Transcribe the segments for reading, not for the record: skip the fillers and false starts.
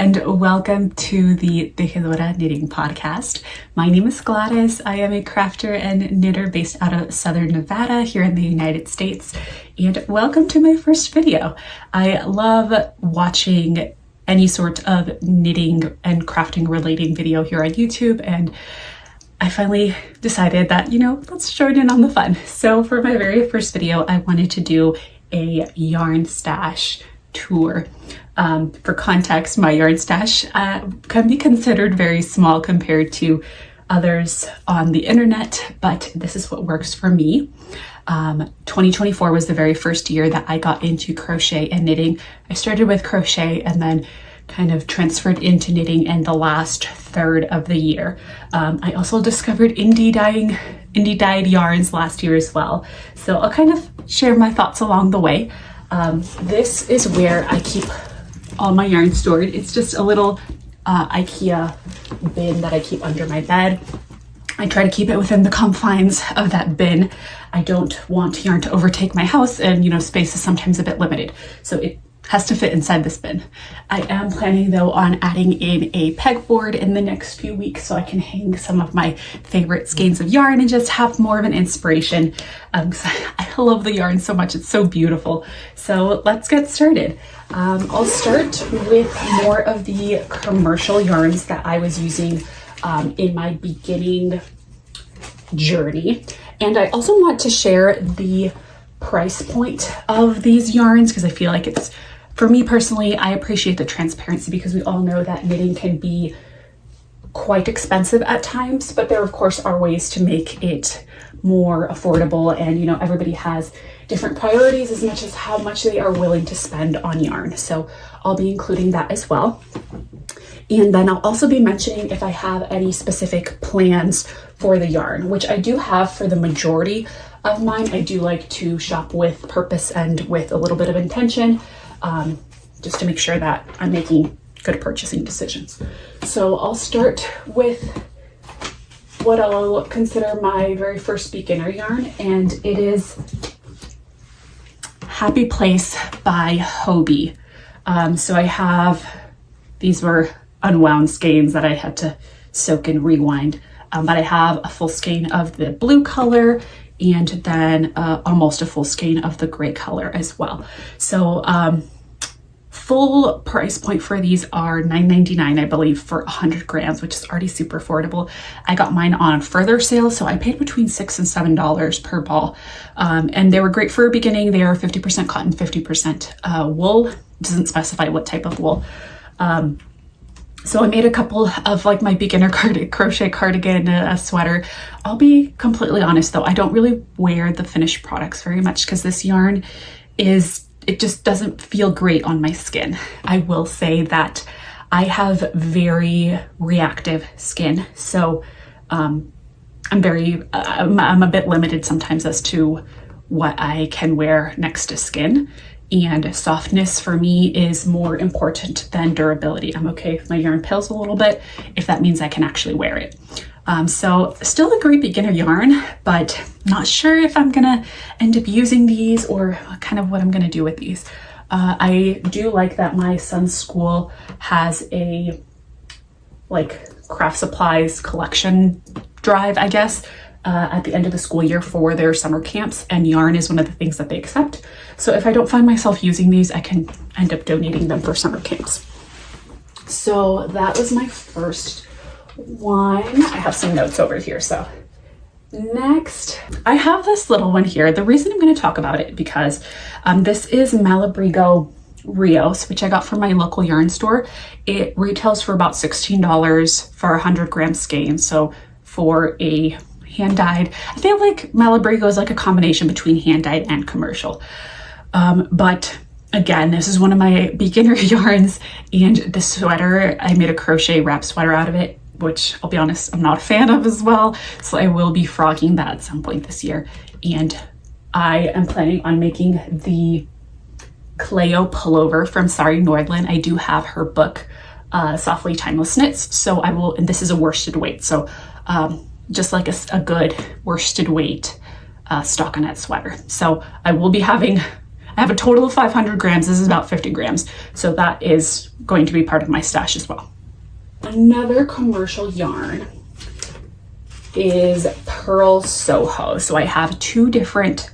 and welcome to the Tejedora Knitting Podcast. My name is Gladys. I am a crafter and knitter based out of Southern Nevada here in the United States, and welcome to my first video. I love watching any sort of knitting and crafting relating video here on YouTube, and I finally decided that, let's join in on the fun. So for my very first video, I wanted to do a yarn stash tour. For context, my yarn stash can be considered very small compared to others on the internet, but this is what works for me. 2024 was the very first year that I got into crochet and knitting. I started with crochet and then kind of transferred into knitting in the last third of the year. I also discovered indie dyed yarns last year as well. So I'll kind of share my thoughts along the way. This is where I keep all my yarn stored. It's just a little IKEA bin that I keep under my bed. I try to keep it within the confines of that bin. I don't want yarn to overtake my house, and space is sometimes a bit limited, so it has to fit inside this bin. I am planning though on adding in a pegboard in the next few weeks so I can hang some of my favorite skeins of yarn and just have more of an inspiration, because I love the yarn so much. It's so beautiful. So let's get started. I'll start with more of the commercial yarns that I was using in my beginning journey. And I also want to share the price point of these yarns because I feel like it's, for me personally, I appreciate the transparency because we all know that knitting can be quite expensive at times, but there of course are ways to make it more affordable, and everybody has different priorities as much as how much they are willing to spend on yarn. So I'll be including that as well. And then I'll also be mentioning if I have any specific plans for the yarn, which I do have for the majority of mine. I do like to shop with purpose and with a little bit of intention, just to make sure that I'm making good purchasing decisions. So I'll start with what I'll consider my very first beginner yarn, and it is Happy Place by Hobbii. So I have, these were unwound skeins that I had to soak and rewind, but I have a full skein of the blue color and then almost a full skein of the gray color as well. So full price point for these are $9.99, I believe, for 100 grams, which is already super affordable. I got mine on further sale, so I paid between $6 and $7 per ball. And they were great for a beginning. They are 50% cotton, 50% wool. It doesn't specify what type of wool. So I made a couple of like my beginner crochet cardigan, a sweater. I'll be completely honest though, I don't really wear the finished products very much because this yarn it just doesn't feel great on my skin. I will say that I have very reactive skin, so I'm a bit limited sometimes as to what I can wear next to skin. And softness for me is more important than durability. I'm okay if my yarn pills a little bit, if that means I can actually wear it. So still a great beginner yarn, but not sure if I'm gonna end up using these or kind of what I'm gonna do with these. I do like that my son's school has a craft supplies collection drive, I guess, at the end of the school year for their summer camps, and yarn is one of the things that they accept. So if I don't find myself using these, I can end up donating them for summer camps. So that was my first one. I have some notes over here. So next, I have this little one here. The reason I'm going to talk about it because this is Malabrigo Rios, which I got from my local yarn store. It retails for about $16 for 100 gram skein. So for a hand dyed, I feel like Malabrigo is like a combination between hand dyed and commercial. But again, this is one of my beginner yarns, and the sweater, I made a crochet wrap sweater out of it, which I'll be honest, I'm not a fan of as well. So I will be frogging that at some point this year. And I am planning on making the Cleo pullover from Sari Nordland. I do have her book, Softly Timeless Knits. So I will, and this is a worsted weight. So just like a good worsted weight stockinette sweater. So I will be having I have a total of 500 grams. This is about 50 grams. So that is going to be part of my stash as well. Another commercial yarn is Purl Soho. So I have two different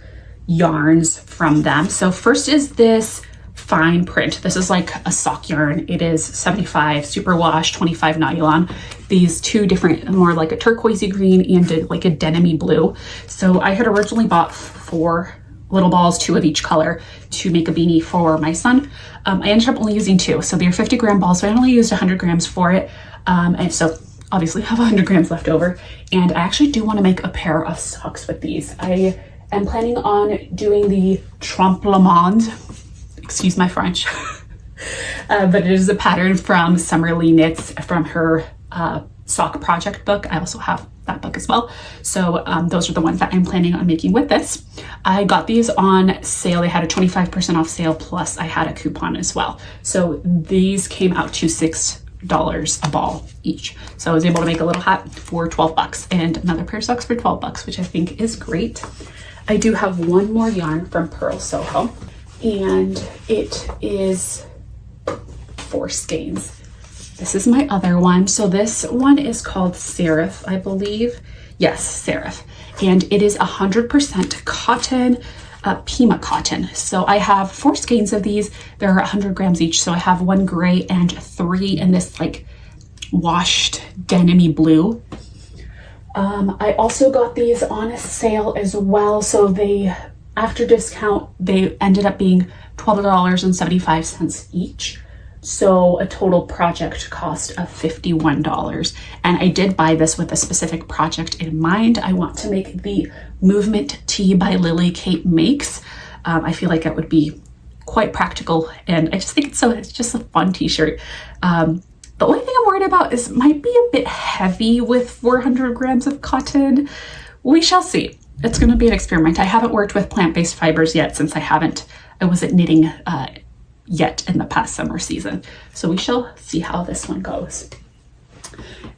yarns from them. So first is this fine print. This is like a sock yarn. It is 75 superwash, 25 nylon. These two different, more like a turquoisey green and like a denim blue. So I had originally bought 4 little balls, 2 of each color, to make a beanie for my son. I ended up only using 2. So they're 50 gram balls. So I only used 100 grams for it. And so obviously have 100 grams left over. And I actually do want to make a pair of socks with these. I am planning on doing the tremplement. Excuse my French. But it is a pattern from Summerly Knits from her sock project book. I also have that book as well. So those are the ones that I'm planning on making with this. I got these on sale. They had a 25% off sale, plus I had a coupon as well. So these came out to $6 a ball each. So I was able to make a little hat for 12 bucks and another pair of socks for 12 bucks, which I think is great. I do have one more yarn from Purl Soho, and it is 4 skeins. This is my other one. So this one is called Serif, I believe. Yes, Serif. And it is 100% cotton, Pima cotton. So I have 4 skeins of these. They're 100 grams each. So I have 1 gray and 3 in this like washed denim blue. I also got these on sale as well. So they, after discount, they ended up being $12.75 each. So a total project cost of $51. And I did buy this with a specific project in mind. I want to make the Movement Tee by Lily Kate Makes. I feel like it would be quite practical, and I just think it's just a fun t-shirt. The only thing I'm worried about is it might be a bit heavy with 400 grams of cotton. We shall see. It's going to be an experiment. I haven't worked with plant-based fibers yet, since I wasn't knitting yet in the past summer season. So we shall see how this one goes.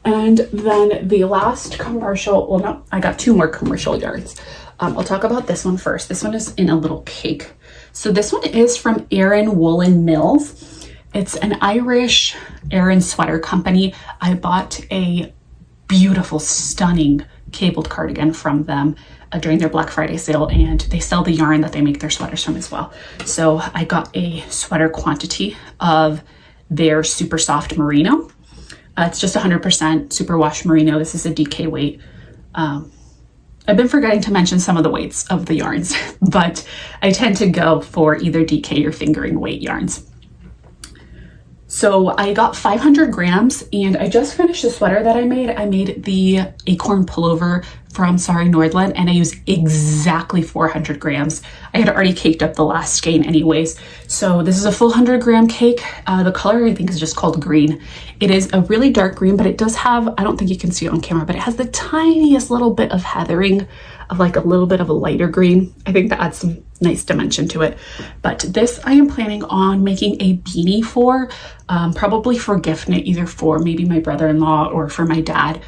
And then the last commercial, well, no, I got 2 more commercial yarns. I'll talk about this one first. This one is in a little cake. So this one is from Aran Woollen Mills. It's an Irish Aran sweater company. I bought a beautiful, stunning cabled cardigan from them during their Black Friday sale, and they sell the yarn that they make their sweaters from as well. So I got a sweater quantity of their super soft merino. It's just 100% superwash merino. This is a DK weight. I've been forgetting to mention some of the weights of the yarns, but I tend to go for either DK or fingering weight yarns. So I got 500 grams, and I just finished the sweater that I made. I made the acorn pullover from Sari Nordland, and I used exactly 400 grams. I had already caked up the last skein anyways. So this is a full 100 gram cake. The color I think is just called green. It is a really dark green, but it does have, I don't think you can see it on camera, but it has the tiniest little bit of heathering of like a little bit of a lighter green. I think that adds some nice dimension to it. But this I am planning on making a beanie for, probably for gift knit, either for maybe my brother-in-law or for my dad.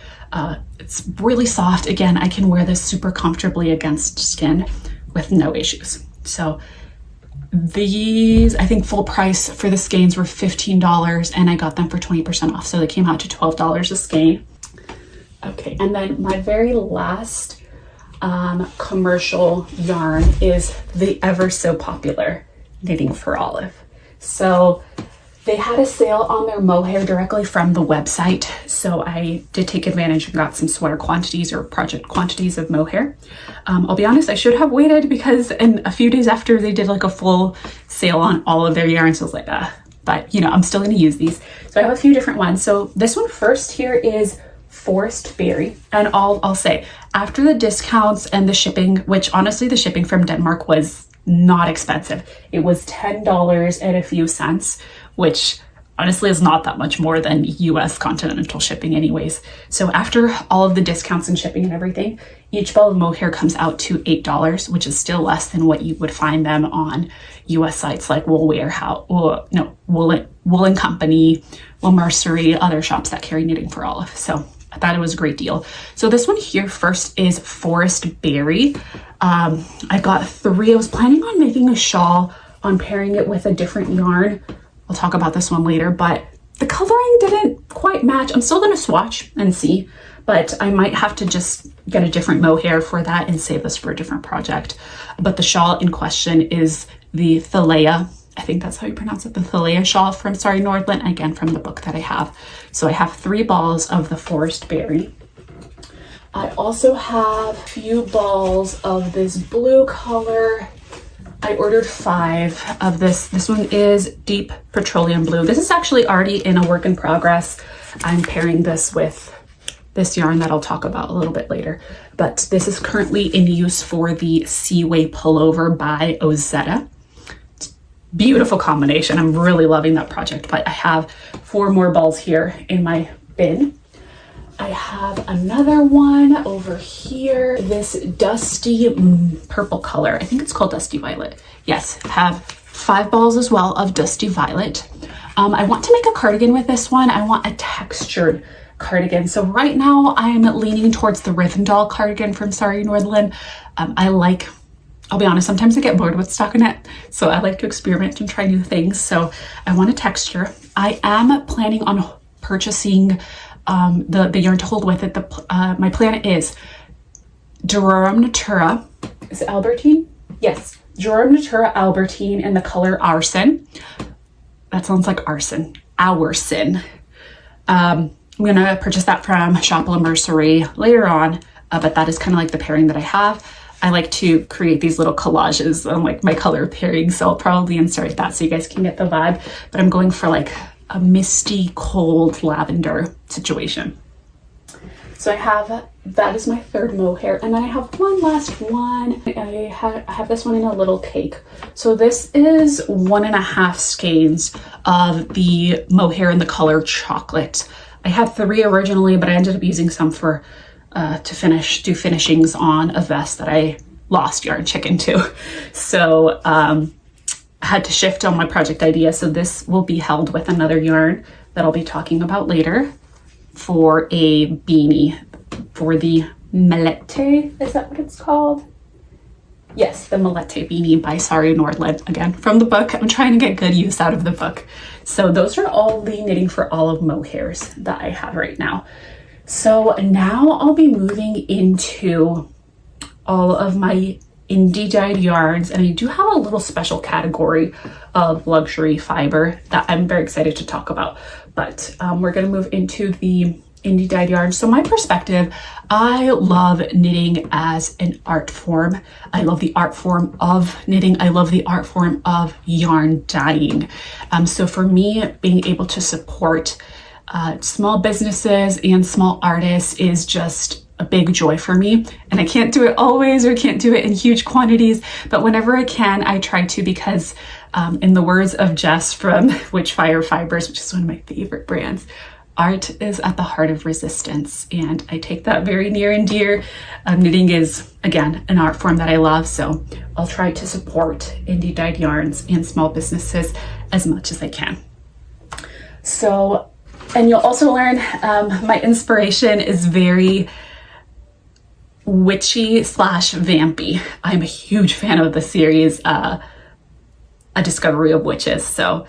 It's really soft. Again, I can wear this super comfortably against skin with no issues. So these, I think full price for the skeins were $15, and I got them for 20% off. So they came out to $12 a skein. Okay, and then my very last commercial yarn is the ever so popular Knitting for Olive. So they had a sale on their mohair directly from the website. So I did take advantage and got some sweater quantities or project quantities of mohair. I'll be honest, I should have waited, because in a few days after they did like a full sale on all of their yarns, I was like, but you know, I'm still going to use these. So I have a few different ones. So this one first here is Forest Berry, and I'll say, after the discounts and the shipping, which honestly the shipping from Denmark was not expensive. It was $10 and a few cents, which honestly is not that much more than US continental shipping anyways. So after all of the discounts and shipping and everything, each ball of mohair comes out to $8, which is still less than what you would find them on US sites like Woollen Company, Wool Mercery, other shops that carry Knitting for Olive. So I thought it was a great deal. So this one here first is Forest Berry. I got 3. I was planning on making a shawl on pairing it with a different yarn. I'll talk about this one later, but the coloring didn't quite match. I'm still going to swatch and see, but I might have to just get a different mohair for that and save this for a different project. But the shawl in question is the Thalea. I think that's how you pronounce it, the Thalea shawl from Sorry Nordland, again from the book that I have. So I have 3 balls of the Forest Berry. I also have a few balls of this blue color. I ordered 5 of this. This one is deep petroleum blue. This is actually already in a work in progress. I'm pairing this with this yarn that I'll talk about a little bit later. But this is currently in use for the Seaway Pullover by Ozetta. Beautiful combination. I'm really loving that project, but I have 4 more balls here in my bin. I have another one over here, this dusty purple color. I think it's called Dusty Violet. Yes, I have 5 balls as well of Dusty Violet. I want to make a cardigan with this one. I want a textured cardigan. So right now I'm leaning towards the Rivendell cardigan from Sorry Nordland. I'll be honest, sometimes I get bored with stockinette, so I like to experiment and try new things. So I want a texture. I am planning on purchasing the yarn to hold with it. My plan is Durum Natura. Is it Albertine? Yes, Durum Natura Albertine in the color Arson. That sounds like arson. Ourson. I'm gonna purchase that from Shop La Mercerie later on, but that is kind of like the pairing that I have. I like to create these little collages on like my color pairing, so I'll probably insert that so you guys can get the vibe. But I'm going for like a misty, cold lavender situation. So I have, that is my 3rd mohair, and then I have one last one. I have this one in a little cake. So this is 1.5 skeins of the mohair in the color chocolate. I had 3 originally, but I ended up using some for to do finishings on a vest that I lost yarn chicken to. So I had to shift on my project idea. So this will be held with another yarn that I'll be talking about later for a beanie for the Melette. Is that what it's called? Yes, the Melette beanie by Sorry Nordland, again from the book. I'm trying to get good use out of the book. So those are all the knitting for all of mohairs that I have right now. So now I'll be moving into all of my indie dyed yarns, and I do have a little special category of luxury fiber that I'm very excited to talk about. But we're going to move into the indie dyed yarn. So my perspective, I love knitting as an art form. I love the art form of knitting. I love the art form of yarn dyeing. So for me, being able to support small businesses and small artists is just a big joy for me. And I can't do it always, or can't do it in huge quantities, but whenever I can, I try to, because in the words of Jess from WitchFire Fibers, which is one of my favorite brands, art is at the heart of resistance, and I take that very near and dear. Knitting is, again, an art form that I love, so I'll try to support indie dyed yarns and small businesses as much as I can. So, and you'll also learn my inspiration is very witchy / vampy. I'm a huge fan of the series A Discovery of Witches, so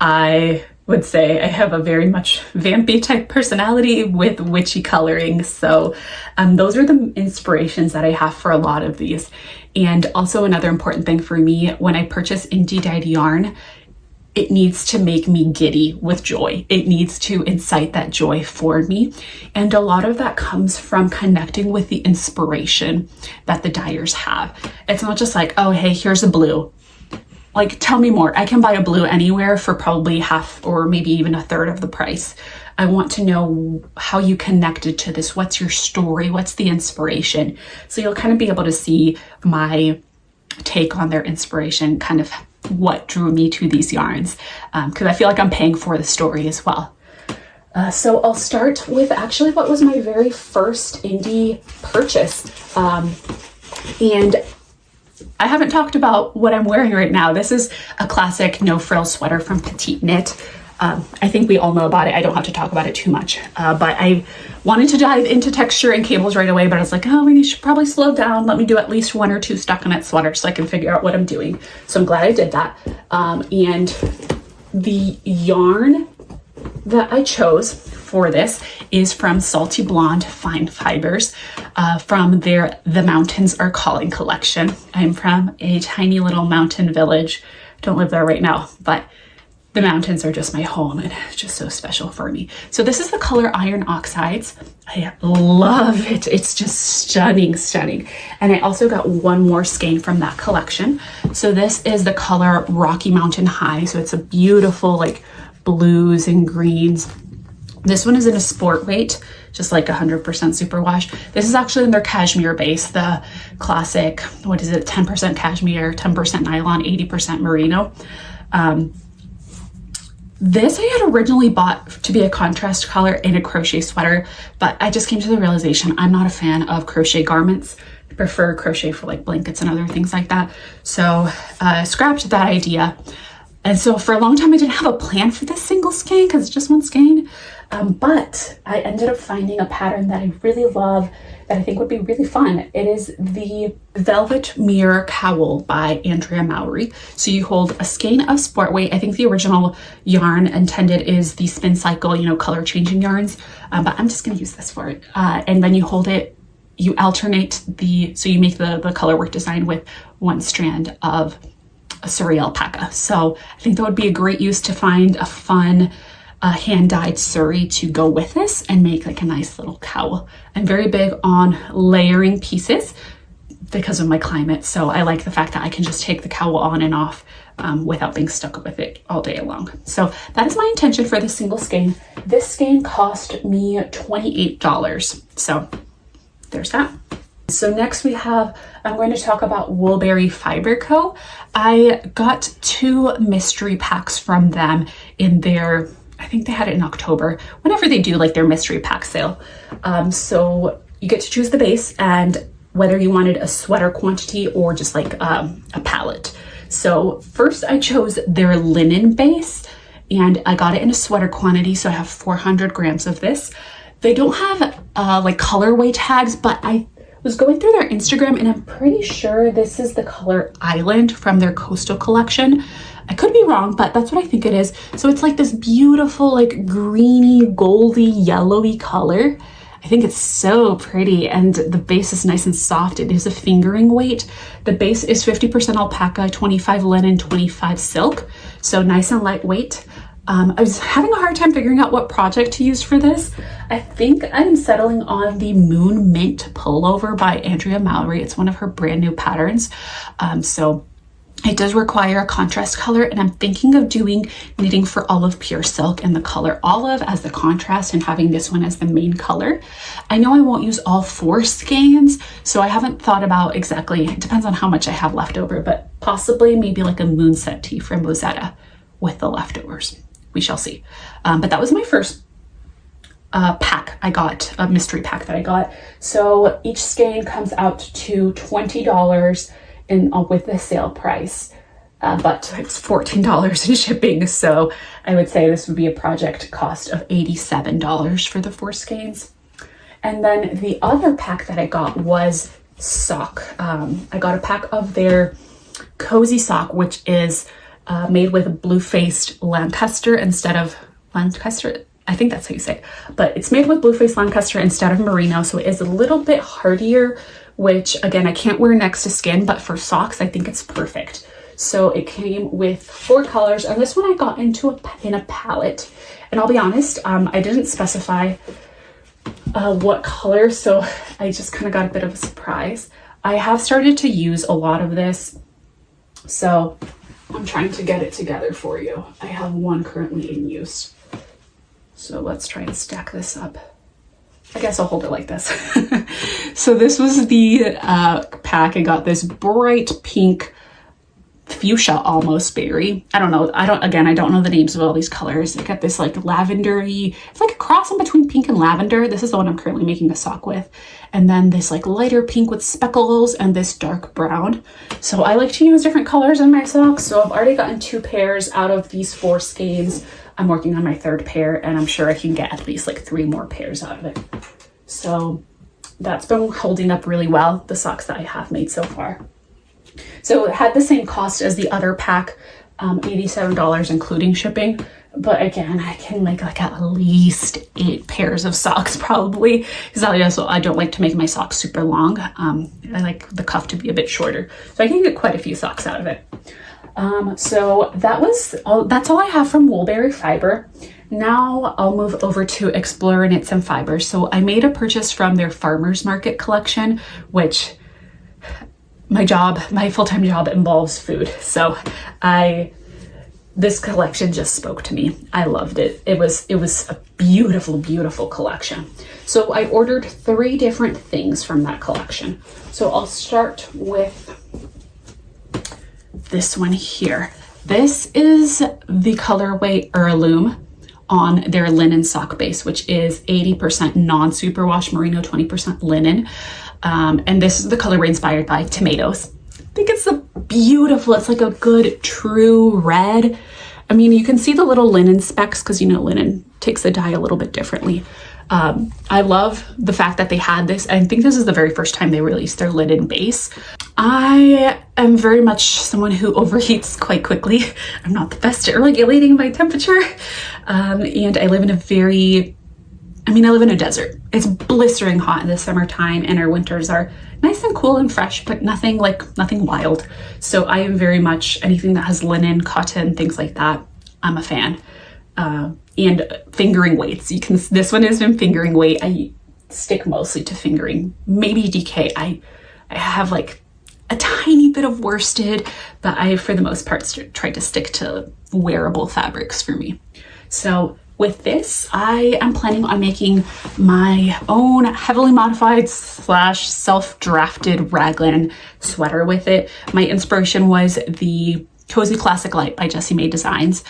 I would say I have a very much vampy type personality with witchy coloring. So those are the inspirations that I have for a lot of these. And also another important thing for me, when I purchase indie dyed yarn, it needs to make me giddy with joy. It needs to incite that joy for me. And a lot of that comes from connecting with the inspiration that the dyers have. It's not just like, oh, hey, here's a blue. Like, tell me more. I can buy a blue anywhere for probably half or maybe even a third of the price. I want to know how you connected to this. What's your story? What's the inspiration? So you'll kind of be able to see my take on their inspiration, kind of what drew me to these yarns, because I feel like I'm paying for the story as well. So I'll start with actually what was my very first indie purchase. And I haven't talked about what I'm wearing right now. This is a classic no frill sweater from Petite Knit. I think we all know about it. I don't have to talk about it too much, but I wanted to dive into texture and cables right away, but I was like, oh, we should probably slow down. Let me do at least 1 or 2 stockinette sweaters so I can figure out what I'm doing. So I'm glad I did that. And the yarn that I chose for this is from Salty Blonde Fine Fibers from their The Mountains Are Calling collection. I'm from a tiny little mountain village. Don't live there right now, but the mountains are just my home and it's just so special for me. So this is the color Iron Oxides. I love it. It's just stunning, stunning. And I also got one more skein from that collection. So this is the color Rocky Mountain High. So it's a beautiful like blues and greens. This one is in a sport weight, just like 100% superwash. This is actually in their cashmere base, the classic, what is it, 10% cashmere, 10% nylon, 80% merino. This I had originally bought to be a contrast color in a crochet sweater, but I just came to the realization I'm not a fan of crochet garments. I prefer crochet for like blankets and other things like that. So scrapped that idea. And so for a long time, I didn't have a plan for this single skein because it's just one skein. But I ended up finding a pattern that I really love that I think would be really fun. It is the Velvet Mirror Cowl by Andrea Mowry. So you hold a skein of sport weight. I think the original yarn intended is the Spin Cycle, you know, color changing yarns. But I'm just going to use this for it. And then you hold it, you alternate so you make the color work design with one strand of a Suri alpaca. So I think that would be a great use to find a fun hand-dyed Suri to go with this and make like a nice little cowl. I'm very big on layering pieces because of my climate. So I like the fact that I can just take the cowl on and off without being stuck with it all day long. So that is my intention for this single skein. This skein cost me $28. So there's that. So next I'm going to talk about WoolBerry Fiber Co. I got 2 mystery packs from them in their, I think they had it in October, whenever they do like their mystery pack sale. So you get to choose the base and whether you wanted a sweater quantity or just like a palette. So first I chose their linen base and I got it in a sweater quantity. So I have 400 grams of this. They don't have like colorway tags, but I was going through their Instagram and I'm pretty sure this is the color Island from their Coastal collection. I could be wrong, but that's what I think it is. So it's like this beautiful, like greeny, goldy, yellowy color. I think it's so pretty and the base is nice and soft. It is a fingering weight. The base is 50% alpaca, 25 linen, 25 silk. So nice and lightweight. I was having a hard time figuring out what project to use for this. I think I'm settling on the Moon Mint pullover by Andrea Mowry. It's one of her brand new patterns. So it does require a contrast color and I'm thinking of doing knitting for olive pure silk and the color olive as the contrast and having this one as the main color. I know I won't use all 4 skeins, so I haven't thought about exactly, it depends on how much I have left over, but possibly maybe like a moonset tee from Rosetta with the leftovers. We shall see. But that was my first pack I got, a mystery pack that I got. So each skein comes out to $20 with the sale price, but it's $14 in shipping. So I would say this would be a project cost of $87 for the 4 skeins. And then the other pack that I got was sock. I got a pack of their cozy sock, which is made with blue-faced Lancaster instead of Lancaster. I think that's how you say it, but it's made with blue-faced Lancaster instead of merino. So it is a little bit hardier, which again, I can't wear next to skin, but for socks, I think it's perfect. So it came with 4 colors and this one I got in a palette. And I'll be honest, I didn't specify what color. So I just kind of got a bit of a surprise. I have started to use a lot of this. So I'm trying to get it together for you. I have one currently in use. So let's try and stack this up. I guess I'll hold it like this. So this was the pack. I got this bright pink fuchsia almost berry. I don't know. I don't know the names of all these colors. I got this like lavendery, it's like a cross in between pink and lavender. This is the one I'm currently making a sock with. And then this like lighter pink with speckles and this dark brown. So I like to use different colors in my socks. So I've already gotten 2 pairs out of these 4 skeins. I'm working on my third pair, and I'm sure I can get at least like 3 more pairs out of it. So that's been holding up really well, the socks that I have made so far. So it had the same cost as the other pack, $87 including shipping. But again, I can make like at least 8 pairs of socks probably, because I don't like to make my socks super long. I like the cuff to be a bit shorter, so I can get quite a few socks out of it. So that's all I have from WoolBerry Fiber. Now I'll move over to Explorer Knits and Fibers. So I made a purchase from their farmers market collection, which my full-time job involves food. So this collection just spoke to me. I loved it. It was a beautiful, beautiful collection. So I ordered 3 different things from that collection. So I'll start with this one here. This is the colorway Heirloom on their linen sock base, which is 80% non-superwash merino, 20% linen. And this is the colorway inspired by tomatoes. I think it's beautiful. It's like a good true red. I mean, you can see the little linen specks because, you know, linen takes the dye a little bit differently. I love the fact that they had this. I think this is the very first time they released their linen base. I am very much someone who overheats quite quickly. I'm not the best at regulating my temperature. And I live in a desert. It's blistering hot in the summertime, and our winters are nice and cool and fresh, but nothing wild. So I am very much anything that has linen, cotton, things like that. I'm a fan. And fingering weights. This one is in fingering weight. I stick mostly to fingering, maybe DK. I have like a tiny bit of worsted, but I, for the most part, try to stick to wearable fabrics for me. So with this, I am planning on making my own heavily modified / self-drafted raglan sweater with it. My inspiration was the Cozy Classic Light by Jessie Mae Designs.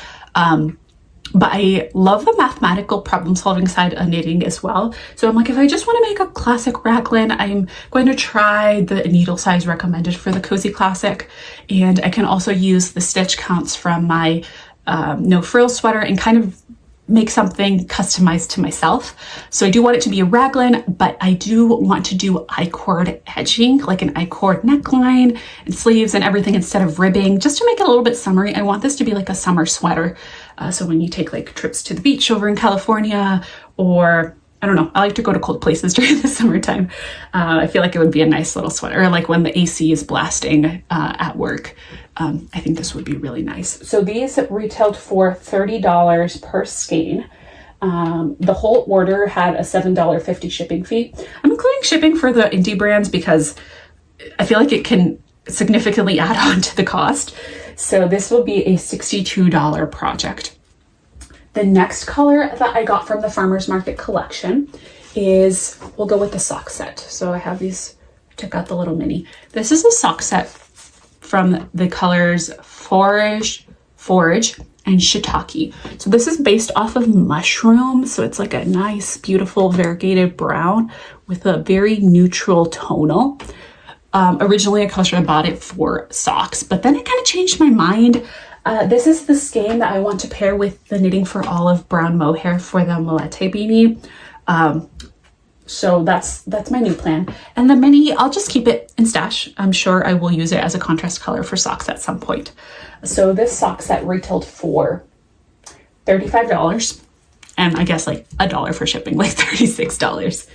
But I love the mathematical problem solving side of knitting as well. So I'm like, if I just want to make a classic raglan, I'm going to try the needle size recommended for the Cozy Classic. And I can also use the stitch counts from my no frills sweater and kind of make something customized to myself. So I do want it to be a raglan, but I do want to do I-cord edging, like an I-cord neckline and sleeves and everything instead of ribbing, just to make it a little bit summery. I want this to be like a summer sweater. So when you take like trips to the beach over in California, or I don't know, I like to go to cold places during the summertime. I feel like it would be a nice little sweater, like when the AC is blasting at work. I think this would be really nice. So these retailed for $30 per skein. The whole order had a $7.50 shipping fee. I'm including shipping for the indie brands because I feel like it can significantly add on to the cost. So this will be a $62 project. The next color that I got from the Farmers Market collection is, we'll go with the sock set. So I have these, took out the little mini. This is a sock set from the colors Forage, and Shiitake. So this is based off of mushroom. So it's like a nice, beautiful variegated brown with a very neutral tonal. Originally, I bought it for socks, but then I kind of changed my mind. This is the skein that I want to pair with the Knitting for Olive brown mohair for the Moette beanie. So that's my new plan. And the mini, I'll just keep it in stash. I'm sure I will use it as a contrast color for socks at some point. So this sock set retailed for $35, and I guess like $1 for shipping, like $36.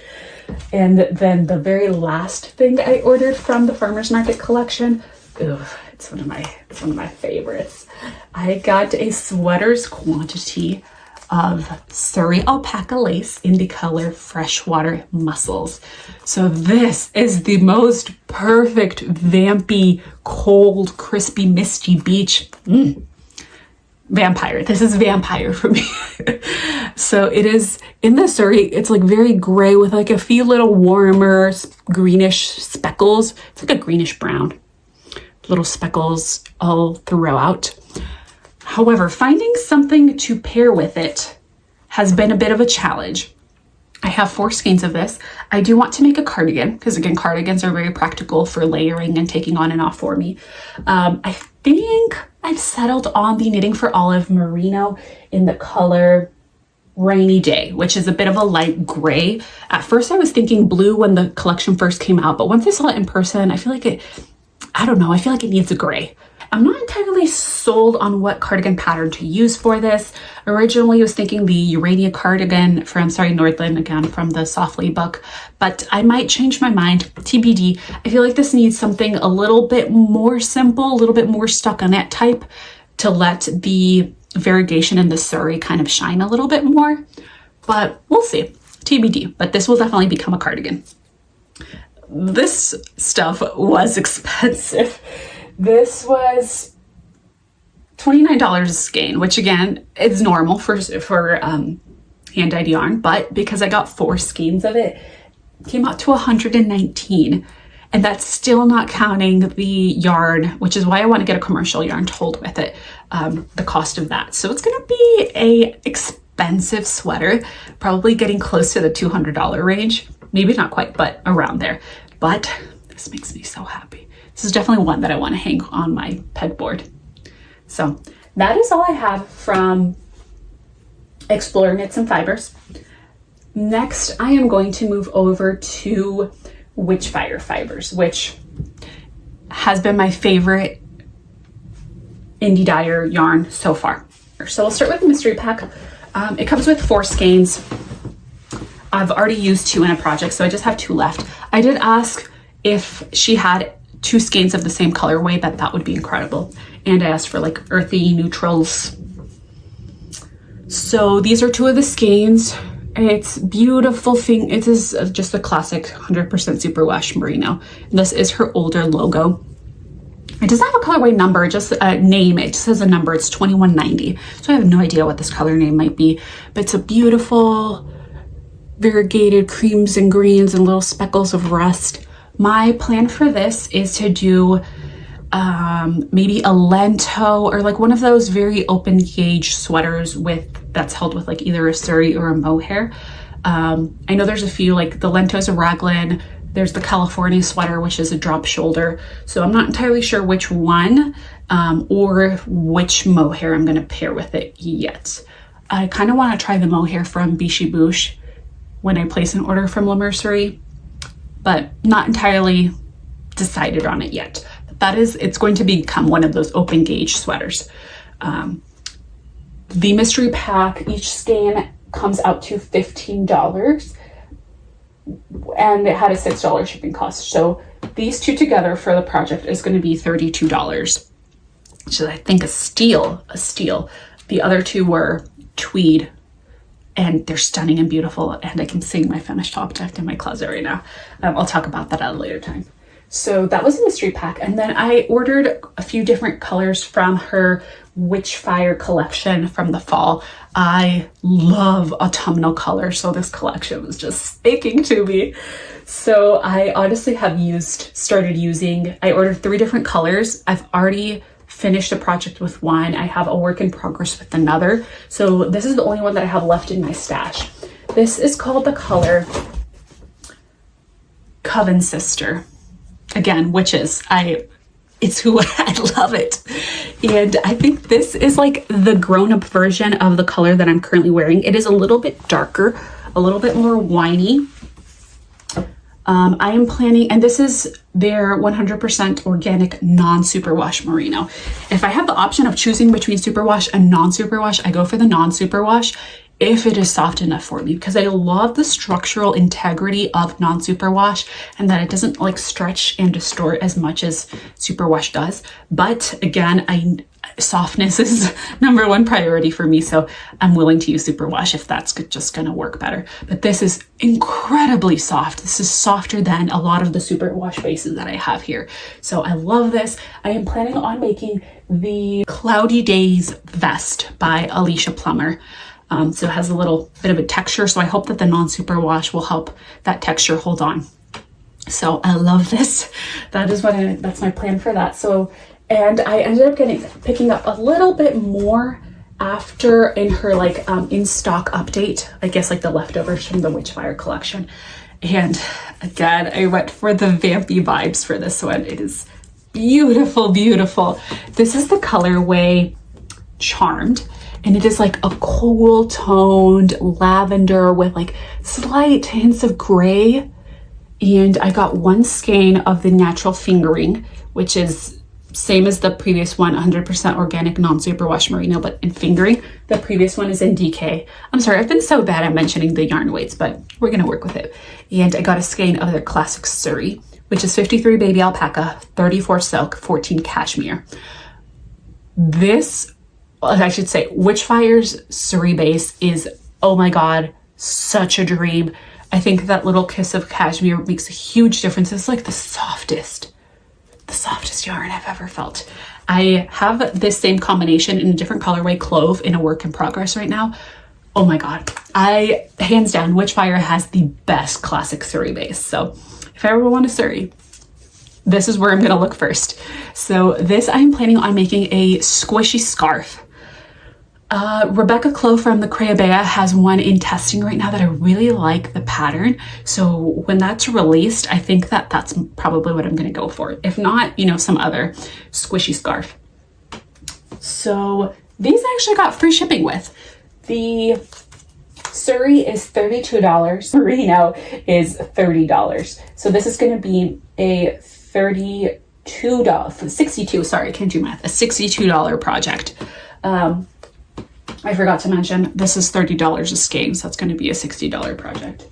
And then the very last thing I ordered from the Farmers Market collection, it's one of my favorites. I got a sweater's quantity of Suri alpaca lace in the color Freshwater Mussels. So this is the most perfect vampy, cold, crispy, misty beach. Vampire. This is vampire for me. So it is in the Suri. It's like very gray with like a few little warmer greenish speckles. It's like a greenish brown. Little speckles all throughout. However, finding something to pair with it has been a bit of a challenge. I have 4 skeins of this. I do want to make a cardigan because, again, cardigans are very practical for layering and taking on and off for me. I think I've settled on the Knitting for Olive Merino in the color Rainy Day, which is a bit of a light gray. At first I was thinking blue when the collection first came out, but once I saw it in person, I feel like I don't know, I feel like it needs a gray. I'm not entirely sold on what cardigan pattern to use for this. Originally I was thinking the Urania cardigan from, Nordland again from the Softly book, but I might change my mind, TBD. I feel like this needs something a little bit more simple, a little bit more stockinette type to let the variegation in the Suri kind of shine a little bit more, but we'll see, TBD, but this will definitely become a cardigan. This stuff was expensive. This was $29 a skein, which again, is normal for hand-dyed yarn, but because I got 4 skeins of it, it came out to $119. And that's still not counting the yarn, which is why I want to get a commercial yarn to hold with it, the cost of that. So it's going to be a expensive sweater, probably getting close to the $200 range. Maybe not quite, but around there. But this makes me so happy. This is definitely one that I want to hang on my pegboard. So that is all I have from Exploring Knits and Fibers. Next, I am going to move over to WitchFire Fibers, which has been my favorite indie dyer yarn so far. So we'll start with the mystery pack. It comes with 4 skeins. I've already used 2 in a project, so I just have 2 left. I did ask if she had 2 skeins of the same colorway, that would be incredible. And I asked for like earthy neutrals. So these are 2 of the skeins. It's beautiful thing. It is just a classic 100% superwash merino. And this is her older logo. It doesn't have a colorway number, just a name. It just says a number. It's 2190. So I have no idea what this color name might be, but it's a beautiful variegated creams and greens and little speckles of rust. My plan for this is to do maybe a lento or like one of those very open gauge sweaters that's held with like either a Suri or a Mohair. I know there's a few, like the lento is a raglan, there's the California sweater, which is a drop shoulder. So I'm not entirely sure which one or which Mohair I'm going to pair with it yet. I kind of want to try the Mohair from Bishi Bouche when I place an order from La Mercerie, but not entirely decided on it yet. It's going to become one of those open gauge sweaters. The mystery pack, each skein comes out to $15 and it had a $6 shipping cost. So these 2 together for the project is going to be $32, which is I think a steal. The other 2 were tweed and they're stunning and beautiful, and I can see my finished object in my closet right now. I'll talk about that at a later time. So that was a mystery pack. And then I ordered a few different colors from her WitchFire collection from the fall. I love autumnal colors, so this collection was just speaking to me. So I honestly have I ordered 3 different colors. I've already finished a project with one. I have a work in progress with another. So this is the only one that I have left in my stash. This is called the color Coven Sister. Again, witches. It's who I love it. And I think this is like the grown-up version of the color that I'm currently wearing. It is a little bit darker, a little bit more winey. I am planning, and this is their 100% organic non-superwash merino. If I have the option of choosing between superwash and non-superwash, I go for the non-superwash if it is soft enough for me, because I love the structural integrity of non-superwash and that it doesn't like stretch and distort as much as superwash does. But again, softness is number 1 priority for me, so I'm willing to use superwash if that's just gonna work better. But this is incredibly soft. This is softer than a lot of the superwash bases that I have here. So I love this. I am planning on making the Cloudy Days vest by Alicia Plummer. So it has a little bit of a texture, so I hope that the non-superwash will help that texture hold on. So I love this. That's my plan for that. So, and I ended up picking up a little bit more after in her like in stock update, I guess like the leftovers from the WitchFire collection. And again, I went for the vampy vibes for this one. It is beautiful, beautiful. This is the colorway Charmed, and it is like a cool toned lavender with like slight hints of gray. And I got one skein of the natural fingering, which is same as the previous one, 100% organic, non-superwash merino, but in fingering. The previous one is in DK. I'm sorry, I've been so bad at mentioning the yarn weights, but we're gonna work with it. And I got a skein of their classic Suri, which is 53 baby alpaca, 34 silk, 14 cashmere. This, I should say, WitchFire's Suri base is, oh my God, such a dream. I think that little kiss of cashmere makes a huge difference. It's like the softest yarn I've ever felt. I have this same combination in a different colorway, Clove, in a work in progress right now. Oh my God. Hands down, WitchFire has the best classic Suri base. So if I ever want a Suri, this is where I'm gonna look first. So this, I'm planning on making a squishy scarf. Rebecca Clove from the Crayabea has one in testing right now that I really like the pattern. So when that's released, I think that that's probably what I'm going to go for. If not, you know, some other squishy scarf. So these I actually got free shipping with. The Suri is $32. Merino is $30. So this is going to be a $62 project. I forgot to mention, this is $30 a skein, so that's going to be a $60 project.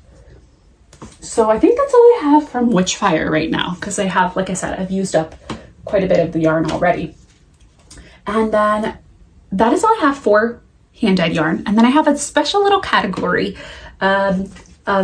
So I think that's all I have from WitchFire right now, because I have, like I said, I've used up quite a bit of the yarn already. And then that is all I have for hand-dyed yarn. And then I have a special little category of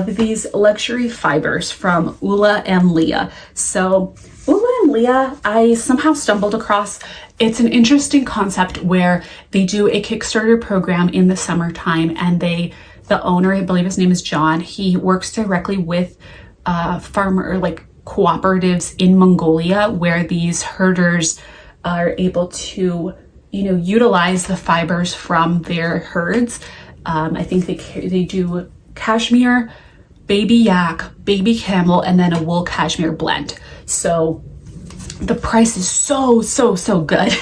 these luxury fibers from Ulla and Leah. So Ulla and Leah, I somehow stumbled across. It's an interesting concept where they do a Kickstarter program in the summertime, and the owner, I believe his name is John, he works directly with farmer like cooperatives in Mongolia, where these herders are able to, you know, utilize the fibers from their herds. I think they do cashmere, baby yak, baby camel, and then a wool cashmere blend. So the price is so good.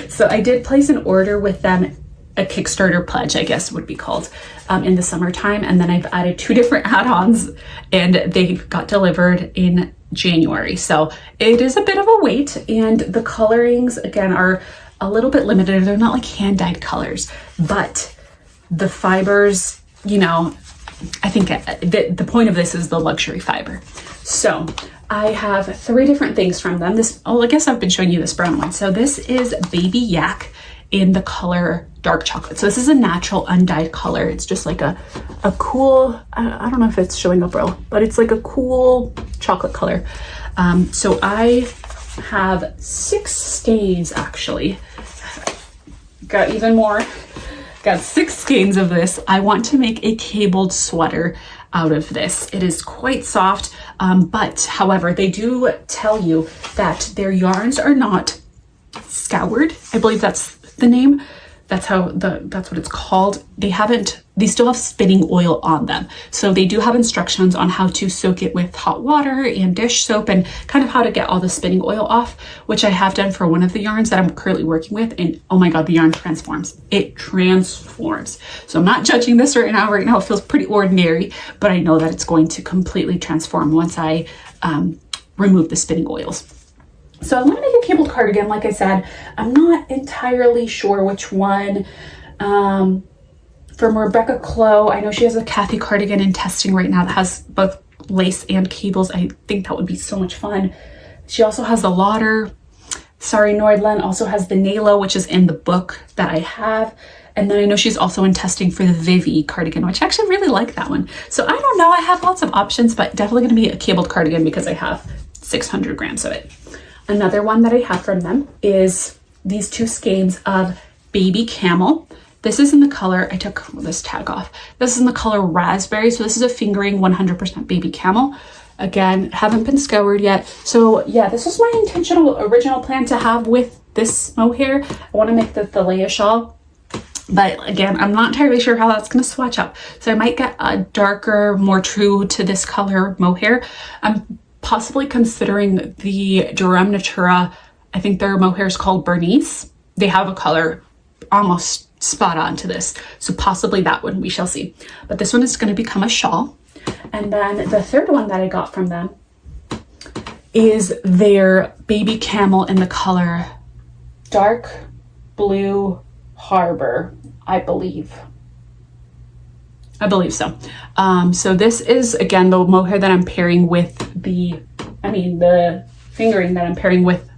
So I did place an order with them, a Kickstarter pledge, I guess would be called, in the summertime. And then I've added 2 different add-ons, and they got delivered in January. So it is a bit of a wait, and the colorings, again, are a little bit limited. They're not like hand-dyed colors, but the fibers, you know, I think the point of this is the luxury fiber. So I have 3 different things from them. I guess I've been showing you this brown one. So this is Baby Yak in the color dark chocolate. So this is a natural undyed color. It's just like a cool, I don't know if it's showing up well, but it's like a cool chocolate color. So I have 6 skeins actually. Got even more. Got 6 skeins of this. I want to make a cabled sweater out of this. It is quite soft, but however, they do tell you that their yarns are not scoured. I believe that's the name. That's what it's called. They still have spinning oil on them. So they do have instructions on how to soak it with hot water and dish soap, and kind of how to get all the spinning oil off, which I have done for one of the yarns that I'm currently working with. And oh my God, the yarn transforms. It transforms. So I'm not judging this right now. Right now it feels pretty ordinary, but I know that it's going to completely transform once I remove the spinning oils. So I want to make a cabled cardigan, like I said. I'm not entirely sure which one. From Rebecca Clow, I know she has a Kathy cardigan in testing right now that has both lace and cables. I think that would be so much fun. She also has the Lauder. Sari Nordland also has the Nalo, which is in the book that I have. And then I know she's also in testing for the Vivi cardigan, which I actually really like that one. So I don't know, I have lots of options, but definitely going to be a cabled cardigan because I have 600 grams of it. Another one that I have from them is these 2 skeins of Baby Camel. This is in the color, I took this tag off. This is in the color Raspberry. So this is a fingering 100% Baby Camel. Again, haven't been scoured yet. So yeah, this was my original plan to have with this mohair. I want to make the Thalea shawl. But again, I'm not entirely sure how that's going to swatch up. So I might get a darker, more true to this color mohair. I'm possibly considering the Durham Natura I think their mohair is called Bernice. They have a color almost spot on to this. So possibly that one, we shall see. But this one is going to become a shawl. And then the third one that I got from them is their baby camel in the color Dark Blue Harbor, I believe. I believe so. So this is, again, the mohair that I'm pairing with the fingering that I'm pairing with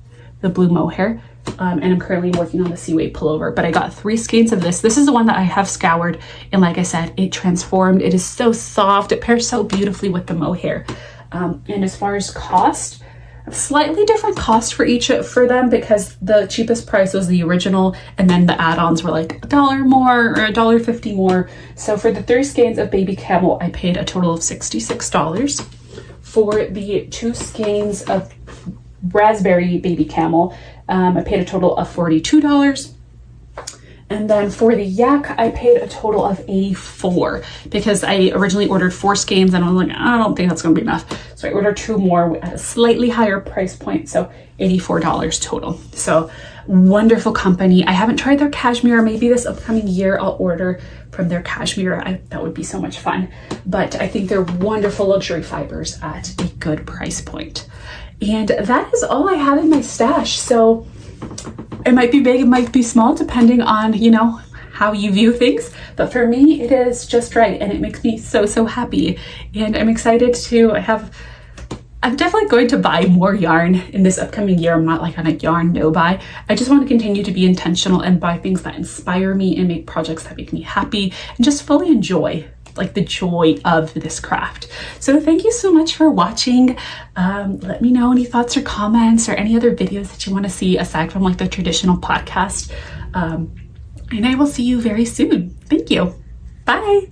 the blue mohair. And I'm currently working on the Seaway pullover, but I got 3 skeins of this. This is the one that I have scoured, and like I said, it transformed. It is so soft. It pairs so beautifully with the mohair. And as far as cost, slightly different cost for each for them, because the cheapest price was the original, and then the add-ons were like $1 more or $1.50 more. So for the 3 skeins of baby camel, I paid a total of $66. For the 2 skeins of raspberry baby camel, I paid a total of $42. And then for the yak, I paid a total of $84 because I originally ordered 4 skeins and I was like, I don't think that's going to be enough. So I ordered 2 more at a slightly higher price point. So $84 total. So wonderful company. I haven't tried their cashmere. Maybe this upcoming year I'll order from their cashmere. That would be so much fun. But I think they're wonderful luxury fibers at a good price point. And that is all I have in my stash. So it might be big, it might be small, depending on, how you view things. But for me, it is just right. And it makes me so, so happy. And I'm excited I'm definitely going to buy more yarn in this upcoming year. I'm not like on a yarn no buy. I just want to continue to be intentional and buy things that inspire me and make projects that make me happy and just fully enjoy the joy of this craft. So thank you so much for watching. Let me know any thoughts or comments or any other videos that you want to see aside from the traditional podcast. And I will see you very soon. Thank you. Bye.